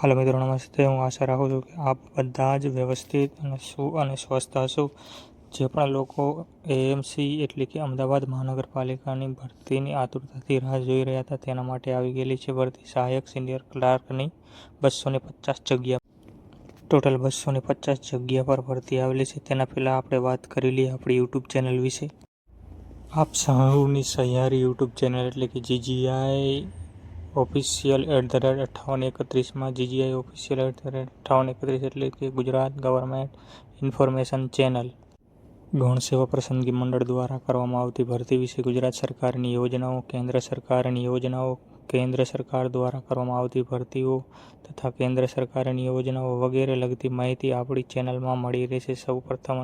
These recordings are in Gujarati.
હાલો મિત્રો, નમસ્તે. હું આશા રાખું છું કે આપ બધા જ વ્યવસ્થિત અને સ્વસ્થ હશો. જે પણ લોકો એએમસી એટલે કે અમદાવાદ મહાનગરપાલિકાની ભરતીની આતુરતાથી રાહ જોઈ રહ્યા હતા, તેના માટે આવી ગયેલી છે ભરતી. સહાયક સિનિયર ક્લાર્કની 250 જગ્યા. ટોટલ 250 જગ્યા પર ભરતી આવેલી છે. તેના પહેલાં આપણે વાત કરી લઈએ આપણી યુટ્યુબ ચેનલ વિશે. આપ સૌની સહિયારી યુટ્યુબ ચેનલ એટલે કે જીજીઆઈ ઓફિશિયલ @5831 જીજીઆઈ ઓફિશિયલ @5831 એટલે કે ગુજરાત ગવર્મેન્ટ ઇન્ફોર્મેશન ચેનલ. ગૌણ સેવા પસંદગી મંડળ દ્વારા કરવામાં આવતી ભરતી વિશે ગુજરાત સરકારની યોજનાઓ, કેન્દ્ર સરકારની યોજનાઓ, કેન્દ્ર સરકાર દ્વારા કરવામાં આવતી ભરતીઓ તથા કેન્દ્ર સરકારની યોજનાઓ વગેરે લગતી માહિતી આપણી ચેનલમાં મળી રહેશે. સૌપ્રથમ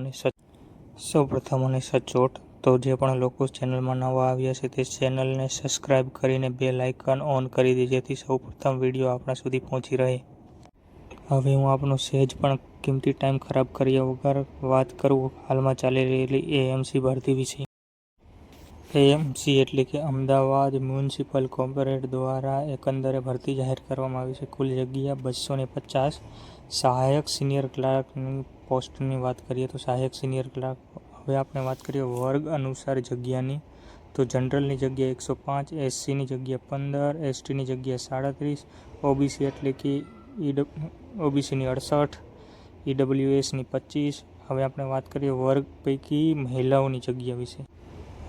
અને સચોટ તો જે પણ લોકો ચેનલમાં નવા આવ્યા છે તે ચેનલને સબસ્ક્રાઇબ કરીને બેલ આઇકન ઓન કરી દે, જેથી સૌપ્રથમ વિડીયો આપણા સુધી પહોંચી રહે. હવે હું આપનો સહેજ પણ કિંમતી ટાઈમ ખરાબ કર્યા વગર વાત કરું હાલમાં ચાલી રહેલી એએમસી ભરતી વિશે. એએમસી એટલે કે અમદાવાદ મ્યુનિસિપલ કોર્પોરેશન દ્વારા એકંદરે ભરતી જાહેર કરવામાં આવી છે. કુલ જગ્યા 250. સહાયક સિનિયર ક્લાર્કની પોસ્ટની વાત કરીએ તો સહાયક સિનિયર ક્લાર્ક. હવે આપણે વાત કરીએ વર્ગ અનુસાર જગ્યાની, તો જનરલની જગ્યા 105, એસસીની જગ્યા 15, એસટીની જગ્યા 37, ઓબીસી એટલે કે ઓબીસીની 68, ઈડબ્લ્યુએસની 25. હવે આપણે વાત કરીએ વર્ગ પૈકી મહિલાઓની જગ્યા વિશે.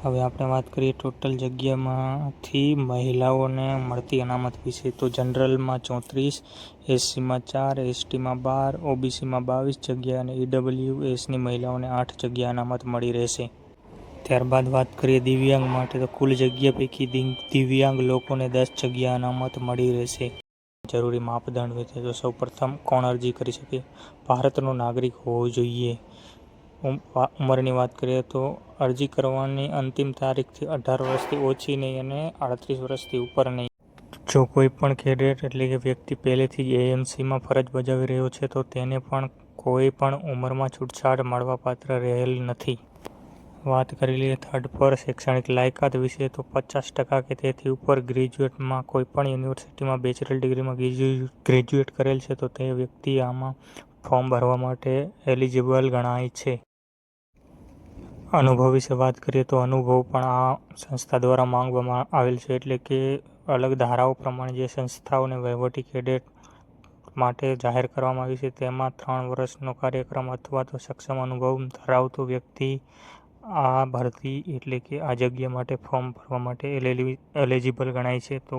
હવે આપણે વાત કરીએ ટોટલ જગ્યામાંથી મહિલાઓને મળતી અનામત વિશે, તો જનરલમાં 34, એસસીમાં 4, એસટીમાં 12, ઓબીસીમાં 22 જગ્યા અને ઈડબ્લ્યુએસની મહિલાઓને 8 જગ્યા અનામત મળી રહેશે. ત્યારબાદ વાત કરીએ દિવ્યાંગ માટે, તો કુલ જગ્યા પૈકી દિવ્યાંગ લોકોને 10 જગ્યા અનામત મળી રહેશે. જરૂરી માપદંડ વિશે, તો સૌપ્રથમ કોણ અરજી કરી શકે? ભારતનો નાગરિક હોવો જોઈએ. ઉંમરની વાત કરીએ તો અરજી કરવાની અંતિમ તારીખથી 18 વર્ષથી ઓછી નહીં અને 38 વર્ષથી ઉપર નહીં. જો કોઈ પણ કેડેટ એટલે કે વ્યક્તિ પહેલેથી જ એએમસીમાં ફરજ બજાવી રહ્યો છે તો તેને પણ કોઈ પણ ઉંમરમાં છૂટછાટ મળવાપાત્ર રહેલ નથી. વાત કરી લઈએ થર્ડ પર શૈક્ષણિક લાયકાત વિશે, તો 50% કે તેથી ઉપર ગ્રેજ્યુએટમાં કોઈપણ યુનિવર્સિટીમાં બેચલર ડિગ્રીમાં ગ્રેજ્યુએટ કરેલ છે તો તે વ્યક્તિ આમાં ફોર્મ ભરવા માટે એલિજિબલ ગણાય છે. અનુભવ વિશે વાત કરીએ તો અનુભવ પણ આ સંસ્થા દ્વારા માંગવામાં આવેલ છે, એટલે કે અલગ ધારાઓ પ્રમાણે જે સંસ્થાઓને વહીવટી કેડેટ માટે જાહેર કરવામાં આવી છે તેમાં 3 વર્ષનો કાર્યક્રમ અથવા તો સક્ષમ અનુભવ ધરાવતો વ્યક્તિ આ ભરતી એટલે કે આ જગ્યા માટે ફોર્મ ભરવા માટે એલિજિબલ ગણાય છે. તો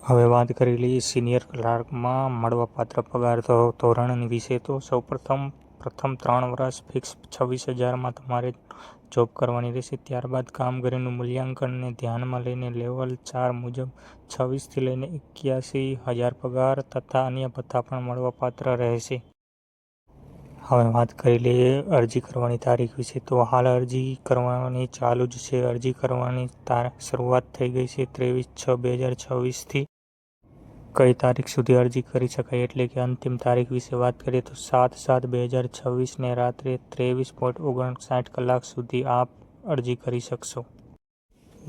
હવે વાત કરી લઈએ સિનિયર ક્લાર્કમાં મળવાપાત્ર પગાર ધોરણ વિશે, તો પ્રથમ 3 વર્ષ ફિક્સ 26,000માં તમારે જોબ કરવાની રહેશે. ત્યારબાદ કામગીરીનું મૂલ્યાંકનને ધ્યાનમાં લઈને લેવલ 4 મુજબ 26થી લઈને 81,000 પગાર તથા અન્ય ભથ્થા પણ મળવાપાત્ર રહેશે. હવે વાત કરી લઈએ અરજી કરવાની તારીખ વિશે, તો હાલ અરજી કરવાની ચાલુ જ છે. અરજી કરવાની શરૂઆત થઈ ગઈ છે 23/6/2026થી. કઈ તારીખ સુધી અરજી કરી શકાય એટલે કે અંતિમ તારીખ વિશે વાત કરીએ તો 7/7/2026ને રાત્રે 23:59 કલાક સુધી આપ અરજી કરી શકશો.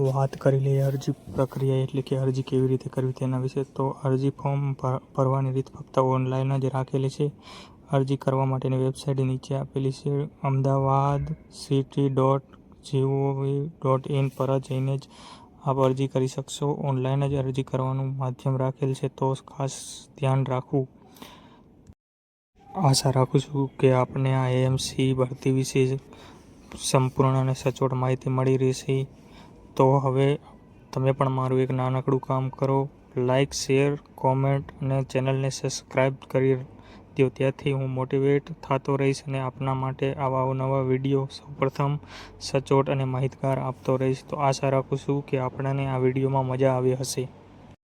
વાત કરી લઈએ અરજી પ્રક્રિયા એટલે કે અરજી કેવી રીતે કરવી તેના વિશે, તો અરજી ફોર્મ ભરવાની રીત ફક્ત ઓનલાઈન જ રાખેલી છે. અરજી કરવા માટેની વેબસાઇટ નીચે આપેલી છે. amdawad.city.gov.in પર જઈને જ આપ અરજી કરી શકશો. ઓનલાઈન જ અરજી કરવાનું માધ્યમ રાખેલ છે, તો ખાસ ધ્યાન રાખવું. આશા રાખું છું કે આપને આ એએમસી ભરતી વિશે સંપૂર્ણ અને સચોટ માહિતી મળી રહેશે. તો હવે તમે પણ મારું એક નાનકડું કામ કરો, લાઇક, શેર, કોમેન્ટ અને ચેનલને સબસ્ક્રાઇબ કરી દો. ત્યાંથી હું મોટિવેટ થતો રહીશ અને આપના માટે આવા અવનવા વિડીયો સૌપ્રથમ સચોટ અને માહિતગાર આપતો રહીશ. તો આશા રાખું છું કે આપણને આ વિડીયોમાં મજા આવી હશે.